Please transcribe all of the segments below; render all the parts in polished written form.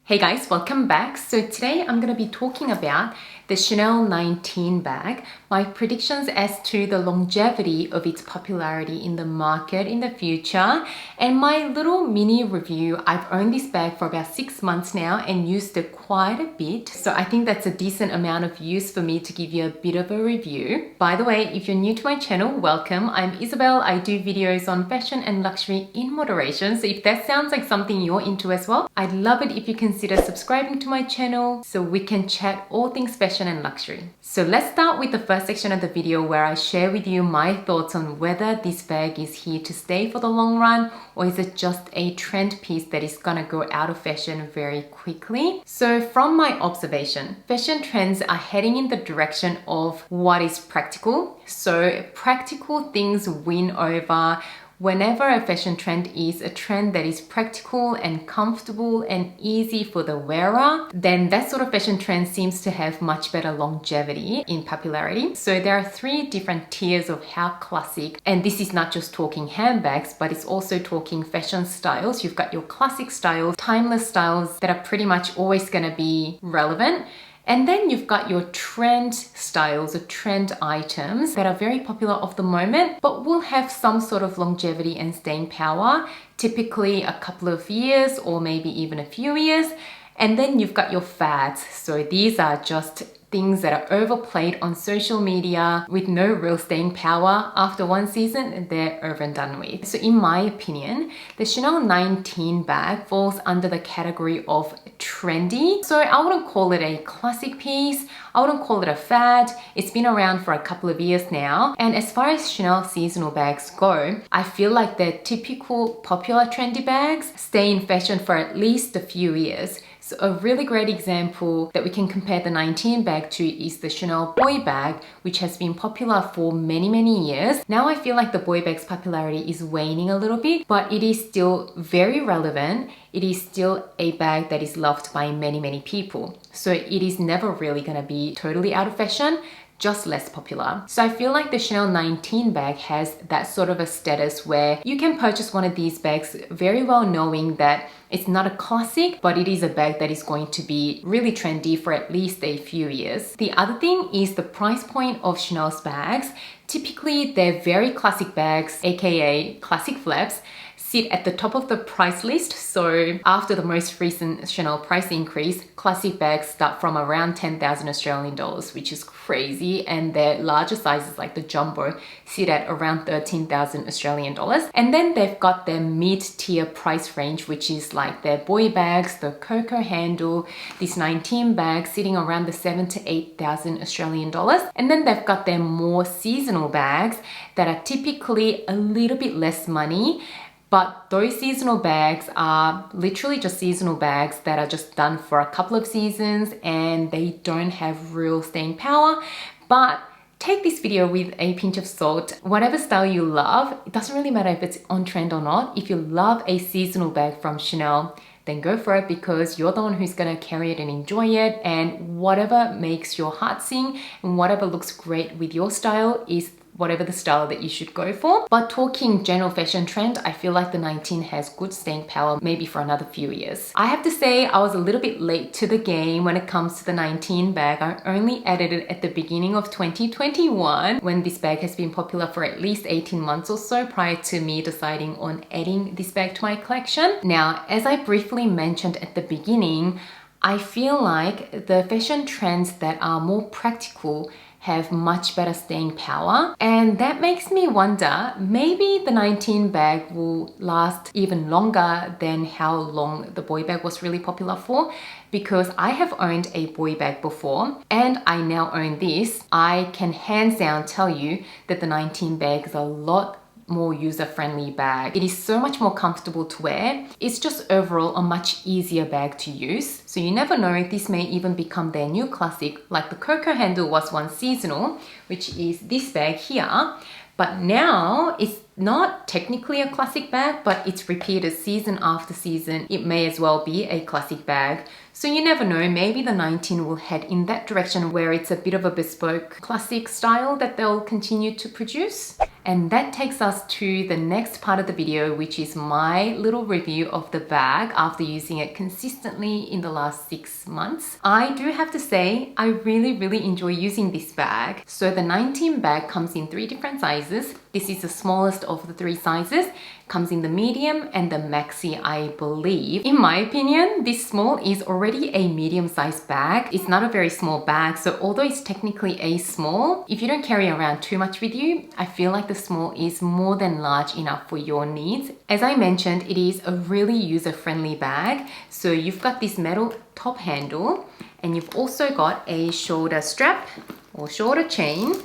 Hey guys, welcome back. So today I'm going to be talking about the Chanel 19 bag, my predictions as to the longevity of its popularity in the market in the future, and my little mini review. I've owned this bag for about 6 months now and used it quite a bit. So I think that's a decent amount of use for me to give you a bit of a review. By the way, if you're new to my channel, welcome. I'm Isabelle. I do videos on fashion and luxury in moderation. So if that sounds like something you're into as well, I'd love it if you consider subscribing to my channel so we can chat all things fashion and luxury. So let's start with the first section of the video where I share with you my thoughts on whether this bag is here to stay for the long run or is it just a trend piece that is gonna go out of fashion very quickly. So from my observation, fashion trends are heading in the direction of what is practical. So practical things win over. Whenever a fashion trend is a trend that is practical and comfortable and easy for the wearer, then that sort of fashion trend seems to have much better longevity in popularity. So there are 3 different tiers of how classic, and this is not just talking handbags, but it's also talking fashion styles. You've got your classic styles, timeless styles that are pretty much always going to be relevant. And then you've got your trend styles or trend items that are very popular of the moment, but will have some sort of longevity and staying power, typically a couple of years or maybe even a few years. And then you've got your fads. So these are just things that are overplayed on social media with no real staying power. After one season, they're over and done with. So in my opinion, the Chanel 19 bag falls under the category of trendy. So I wouldn't call it a classic piece. I wouldn't call it a fad. It's been around for a couple of years now. And as far as Chanel seasonal bags go, I feel like the typical popular trendy bags stay in fashion for at least a few years. So a really great example that we can compare the 19 bag to is the Chanel boy bag, which has been popular for many years. Now I feel like the boy bag's popularity is waning a little bit, but it is still very relevant. It is still a bag that is loved by many people. So it is never really going to be totally out of fashion, just less popular. So I feel like the Chanel 19 bag has that sort of a status where you can purchase one of these bags very well knowing that it's not a classic, but it is a bag that is going to be really trendy for at least a few years. The other thing is the price point of Chanel's bags. Typically, they're very classic bags, aka classic flaps, sit at the top of the price list. So after the most recent Chanel price increase, classic bags start from around 10,000 Australian dollars, which is crazy. And their larger sizes like the jumbo sit at around 13,000 Australian dollars. And then they've got their mid-tier price range, which is like their boy bags, the Coco handle, this 19 bag sitting around the 7,000 to 8,000 Australian dollars. And then they've got their more seasonal bags that are typically a little bit less money. But those seasonal bags are literally just seasonal bags that are just done for a couple of seasons and they don't have real staying power. But take this video with a pinch of salt. Whatever style you love, it doesn't really matter if it's on trend or not. If you love a seasonal bag from Chanel, then go for it because you're the one who's gonna carry it and enjoy it. And whatever makes your heart sing and whatever looks great with your style is whatever the style that you should go for. But talking general fashion trend, I feel like the 19 has good staying power maybe for another few years. I have to say I was a little bit late to the game when it comes to the 19 bag. I only added it at the beginning of 2021 when this bag has been popular for at least 18 months or so prior to me deciding on adding this bag to my collection. Now, as I briefly mentioned at the beginning, I feel like the fashion trends that are more practical have much better staying power. And that makes me wonder, maybe the 19 bag will last even longer than how long the boy bag was really popular for. Because I have owned a boy bag before and I now own this. I can hands down tell you that the 19 bag is a lot more user-friendly bag. It is so much more comfortable to wear. It's just overall a much easier bag to use. So you never know, this may even become their new classic, like the Coco handle was once seasonal, which is this bag here. But now it's not technically a classic bag, but it's repeated season after season. It may as well be a classic bag. So you never know, maybe the 19 will head in that direction where it's a bit of a bespoke classic style that they'll continue to produce. And that takes us to the next part of the video, which is my little review of the bag after using it consistently in the last 6 months. I do have to say, I really enjoy using this bag. So the 19 bag comes in 3 different sizes. This is the smallest of the 3 sizes. Comes in the medium and the maxi, I believe. In my opinion, this small is already a medium-sized bag. It's not a very small bag, so although it's technically a small, if you don't carry around too much with you, I feel like the small is more than large enough for your needs. As I mentioned, it is a really user-friendly bag. So you've got this metal top handle, and you've also got a shoulder strap or shoulder chain.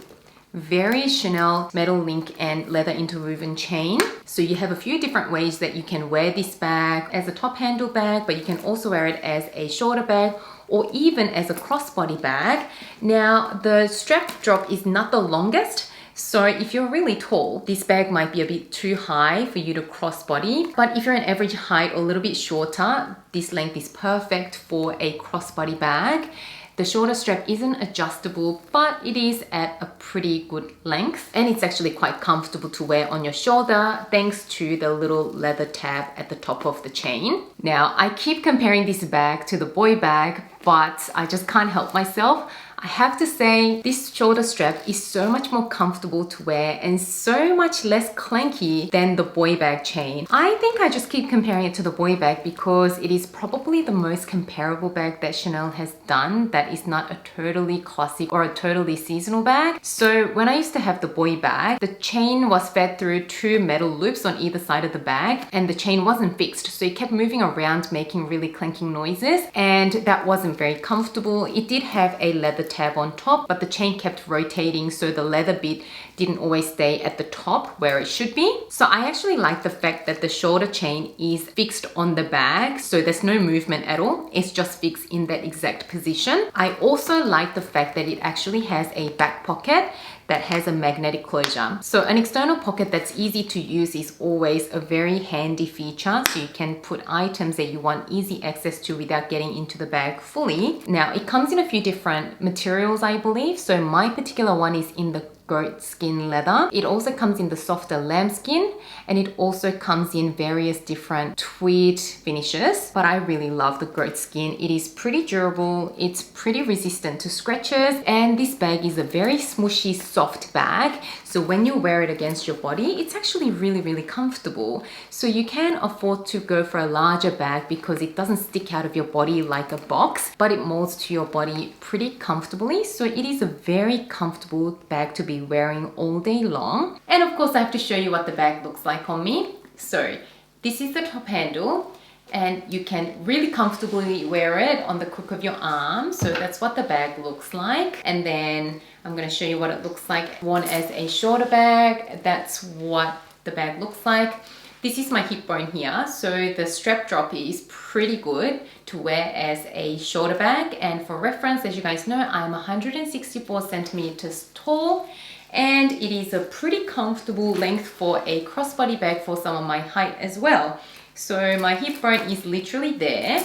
Very Chanel metal link and leather interwoven chain. So you have a few different ways that you can wear this bag as a top handle bag, but you can also wear it as a shoulder bag or even as a crossbody bag. Now, the strap drop is not the longest. So if you're really tall, this bag might be a bit too high for you to crossbody. But if you're an average height or a little bit shorter, this length is perfect for a crossbody bag. The shoulder strap isn't adjustable, but it is at a pretty good length. And it's actually quite comfortable to wear on your shoulder thanks to the little leather tab at the top of the chain. Now, I keep comparing this bag to the boy bag, but I just can't help myself. I have to say, this shoulder strap is so much more comfortable to wear and so much less clanky than the boy bag chain. I think I just keep comparing it to the boy bag because it is probably the most comparable bag that Chanel has done that is not a totally classic or a totally seasonal bag. So when I used to have the boy bag, the chain was fed through 2 metal loops on either side of the bag and the chain wasn't fixed. So it kept moving around making really clanking noises and that wasn't very comfortable. It did have a leather tab on top, but the chain kept rotating, so the leather bit didn't always stay at the top where it should be. So I actually like the fact that the shoulder chain is fixed on the bag, so there's no movement at all. It's just fixed in that exact position. I also like the fact that it actually has a back pocket that has a magnetic closure. So an external pocket that's easy to use is always a very handy feature. So you can put items that you want easy access to without getting into the bag fully. Now it comes in a few different materials, I believe. So my particular one is in the goat skin leather. It also comes in the softer lambskin and it also comes in various different tweed finishes, but I really love the goat skin. It is pretty durable, it's pretty resistant to scratches, and this bag is a very smushy, soft bag. So when you wear it against your body, it's actually really comfortable. So you can afford to go for a larger bag because it doesn't stick out of your body like a box, but it molds to your body pretty comfortably. So it is a very comfortable bag to be wearing all day long. And of course I have to show you what the bag looks like on me. So this is the top handle and you can really comfortably wear it on the crook of your arm. So that's what the bag looks like. And then I'm going to show you what it looks like worn as a shoulder bag. That's what the bag looks like. This is my hip bone here, so the strap drop is pretty good to wear as a shoulder bag. And for reference, as you guys know, I'm 164 centimeters tall, and it is a pretty comfortable length for a crossbody bag for someone my height as well. So my hip bone is literally there.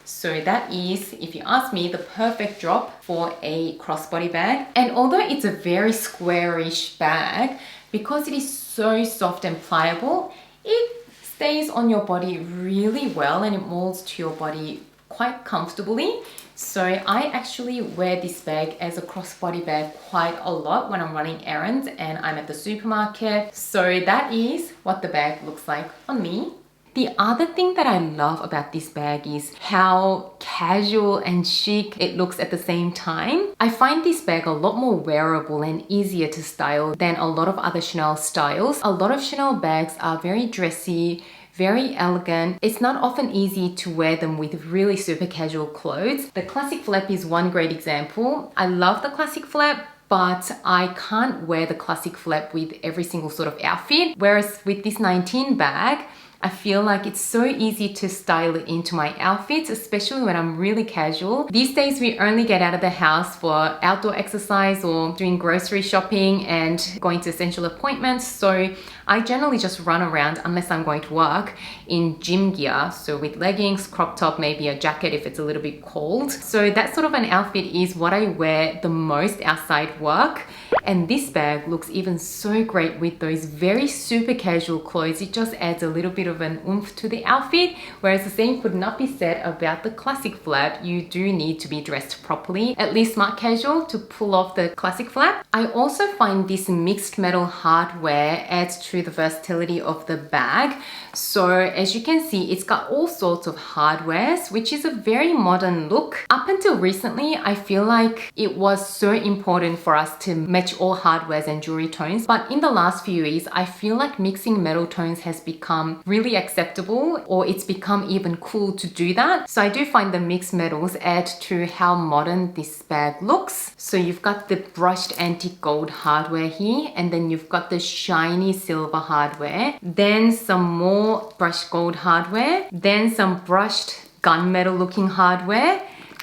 So that is, if you ask me, the perfect drop for a crossbody bag. And although it's a very squarish bag, because it is so soft and pliable, it stays on your body really well and it molds to your body quite comfortably. So I actually wear this bag as a crossbody bag quite a lot when I'm running errands and I'm at the supermarket. So that is what the bag looks like on me. The other thing that I love about this bag is how casual and chic it looks at the same time. I find this bag a lot more wearable and easier to style than a lot of other Chanel styles. A lot of Chanel bags are very dressy, very elegant. It's not often easy to wear them with really super casual clothes. The classic flap is one great example. I love the classic flap, but I can't wear the classic flap with every single sort of outfit. Whereas with this 19 bag, I feel like it's so easy to style it into my outfits, especially when I'm really casual. These days, we only get out of the house for outdoor exercise or doing grocery shopping and going to essential appointments. So I generally just run around unless I'm going to work in gym gear. So with leggings, crop top, maybe a jacket if it's a little bit cold. So that sort of an outfit is what I wear the most outside work. And this bag looks even so great with those very super casual clothes. It just adds a little bit of an oomph to the outfit. Whereas the same could not be said about the classic flap. You do need to be dressed properly, at least smart casual, to pull off the classic flap. I also find this mixed metal hardware adds to the versatility of the bag. So as you can see, it's got all sorts of hardwares, which is a very modern look. Up until recently, I feel like it was so important for us to match all hardwares and jewelry tones. But in the last few years, I feel like mixing metal tones has become really acceptable, or it's become even cool to do that. So I do find the mixed metals add to how modern this bag looks. So you've got the brushed antique gold hardware here, and then you've got the shiny silver hardware, then some more brushed gold hardware, then some brushed gunmetal looking hardware,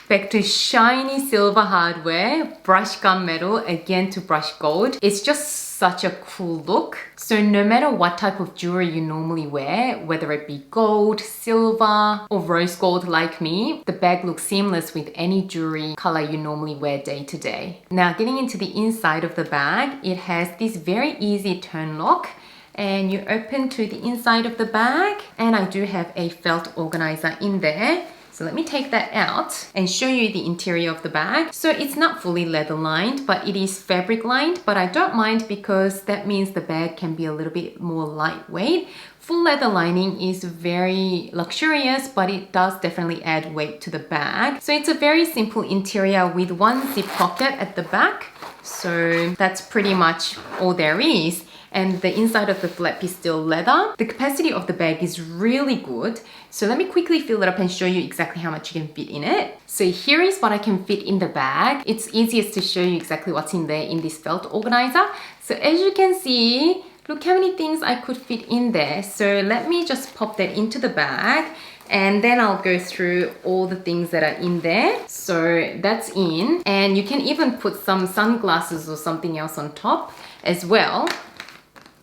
back to shiny silver hardware, brushed gunmetal, again to brushed gold. It's just such a cool look. So no matter what type of jewelry you normally wear, whether it be gold, silver, or rose gold like me, the bag looks seamless with any jewelry color you normally wear day to day. Now getting into the inside of the bag, it has this very easy turn lock, and you open to the inside of the bag, and I do have a felt organizer in there. So let me take that out and show you the interior of the bag. So it's not fully leather lined, but it is fabric lined, but I don't mind because that means the bag can be a little bit more lightweight. Full leather lining is very luxurious, but it does definitely add weight to the bag. So it's a very simple interior with one zip pocket at the back. So that's pretty much all there is. And the inside of the flap is still leather. The capacity of the bag is really good. So let me quickly fill it up and show you exactly how much you can fit in it. So here is what I can fit in the bag. It's easiest to show you exactly what's in there in this felt organizer. So as you can see, look how many things I could fit in there. So let me just pop that into the bag, and then I'll go through all the things that are in there. So that's in, and you can even put some sunglasses or something else on top as well.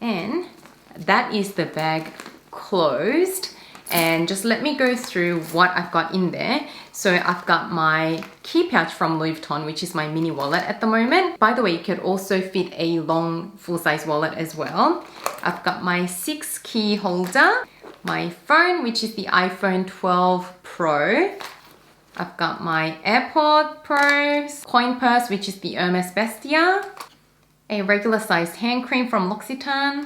And that is the bag closed. And just let me go through what I've got in there. So I've got my key pouch from Louis Vuitton, which is my mini wallet at the moment. By the way, you could also fit a long full-size wallet as well. I've got my 6 key holder, my phone, which is the iPhone 12 Pro. I've got my AirPod Pro, coin purse, which is the Hermes Bestia, a regular sized hand cream from L'Occitane,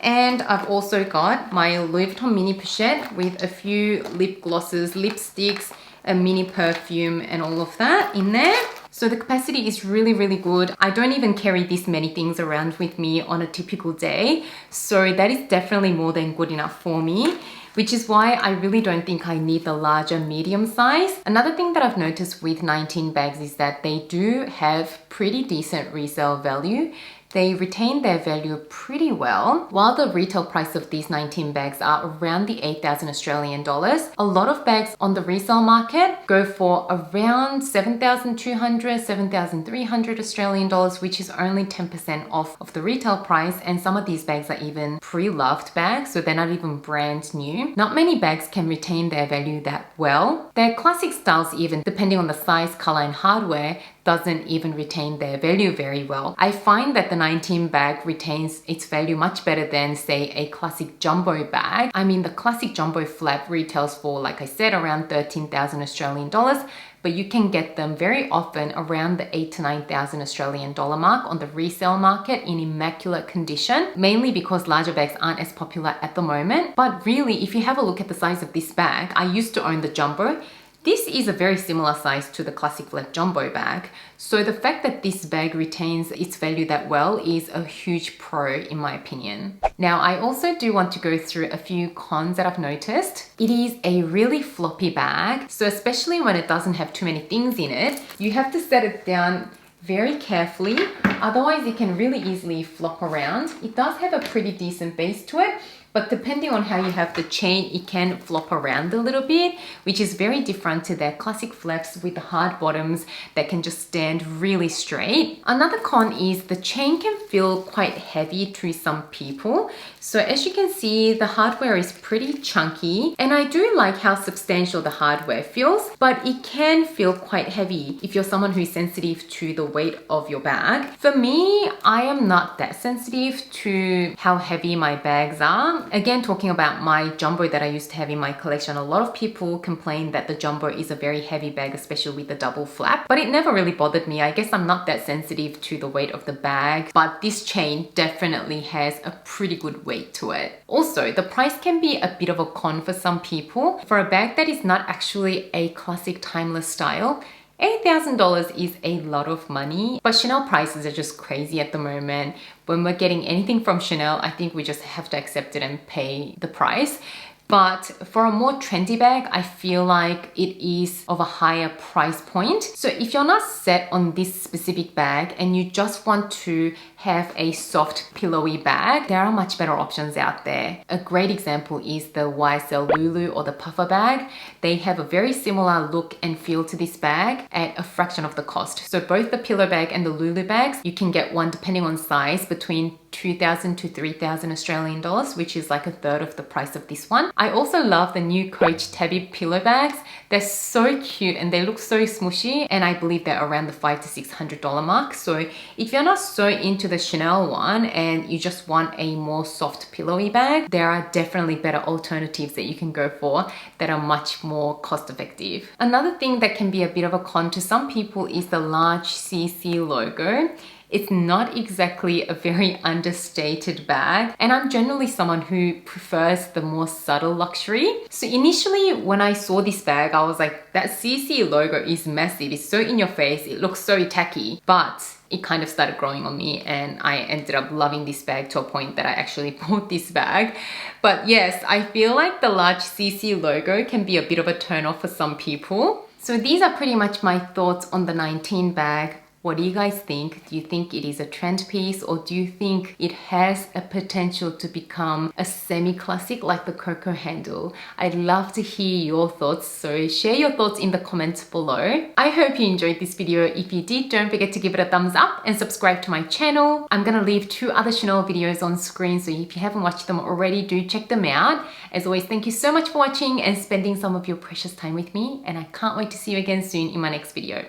and I've also got my Louis Vuitton mini pochette with a few lip glosses, lipsticks, a mini perfume, and all of that in there. So the capacity is really, really good. I don't even carry this many things around with me on a typical day. So that is definitely more than good enough for me, which is why I really don't think I need the larger medium size. Another thing that I've noticed with 19 bags is that they do have pretty decent resale value. They retain their value pretty well. While the retail price of these 19 bags are around the 8,000 Australian dollars, a lot of bags on the resale market go for around 7,200, 7,300 Australian dollars, which is only 10% off of the retail price. And some of these bags are even pre-loved bags, so they're not even brand new. Not many bags can retain their value that well. Their classic styles, even depending on the size, color, and hardware, doesn't even retain their value very well. I find that the 19 bag retains its value much better than, say, a classic jumbo bag. I mean, the classic jumbo flap retails for, like I said, around 13,000 Australian dollars, but you can get them very often around the 8,000 to 9,000 Australian dollar mark on the resale market in immaculate condition, mainly because larger bags aren't as popular at the moment. But really, if you have a look at the size of this bag, I used to own the jumbo. This is a very similar size to the classic flap jumbo bag. So the fact that this bag retains its value that well is a huge pro in my opinion. Now, I also do want to go through a few cons that I've noticed. It is a really floppy bag. So especially when it doesn't have too many things in it, you have to set it down very carefully Otherwise, it can really easily flop around. It does have a pretty decent base to it, but depending on how you have the chain, it can flop around a little bit, which is very different to their classic flaps with the hard bottoms that can just stand really straight. Another con is the chain can feel quite heavy to some people. So as you can see, the hardware is pretty chunky, and I do like how substantial the hardware feels, but it can feel quite heavy if you're someone who's sensitive to the weight of your bag. For me, I am not that sensitive to how heavy my bags are. Again, talking about my jumbo that I used to have in my collection, a lot of people complain that the jumbo is a very heavy bag, especially with the double flap, but it never really bothered me. I guess I'm not that sensitive to the weight of the bag, but this chain definitely has a pretty good weight to it. Also, the price can be a bit of a con for some people. For a bag that is not actually a classic timeless style, $8,000 is a lot of money, but Chanel prices are just crazy at the moment. When we're getting anything from Chanel, I think we just have to accept it and pay the price. But for a more trendy bag, I feel like it is of a higher price point. So if you're not set on this specific bag and you just want to have a soft pillowy bag, there are much better options out there. A great example is the YSL Lulu or the puffer bag. They have a very similar look and feel to this bag at a fraction of the cost. So both the pillow bag and the Lulu bags, you can get one depending on size between 2,000 to 3,000 Australian dollars, which is like a third of the price of this one. I also love the new Coach Tabby pillow bags. They're so cute and they look so smushy, and I believe they're around the $500 to $600 mark. So if you're not so into the Chanel one and you just want a more soft pillowy bag, there are definitely better alternatives that you can go for that are much more cost effective. Another thing that can be a bit of a con to some people is the large CC logo. It's not exactly a very understated bag, and I'm generally someone who prefers the more subtle luxury. So initially when I saw this bag, I was like, that CC logo is massive, it's so in your face, it looks so tacky, but it kind of started growing on me and I ended up loving this bag to a point that I actually bought this bag. But yes, I feel like the large CC logo can be a bit of a turn off for some people. So these are pretty much my thoughts on the 19 bag. What do you guys think? Do you think it is a trend piece, or do you think it has a potential to become a semi-classic like the Coco handle? I'd love to hear your thoughts, so share your thoughts in the comments below. I hope you enjoyed this video. If you did, don't forget to give it a thumbs up and subscribe to my channel. I'm gonna leave 2 other Chanel videos on screen, so if you haven't watched them already, do check them out. As always, thank you so much for watching and spending some of your precious time with me, and I can't wait to see you again soon in my next video.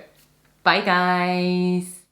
Bye guys!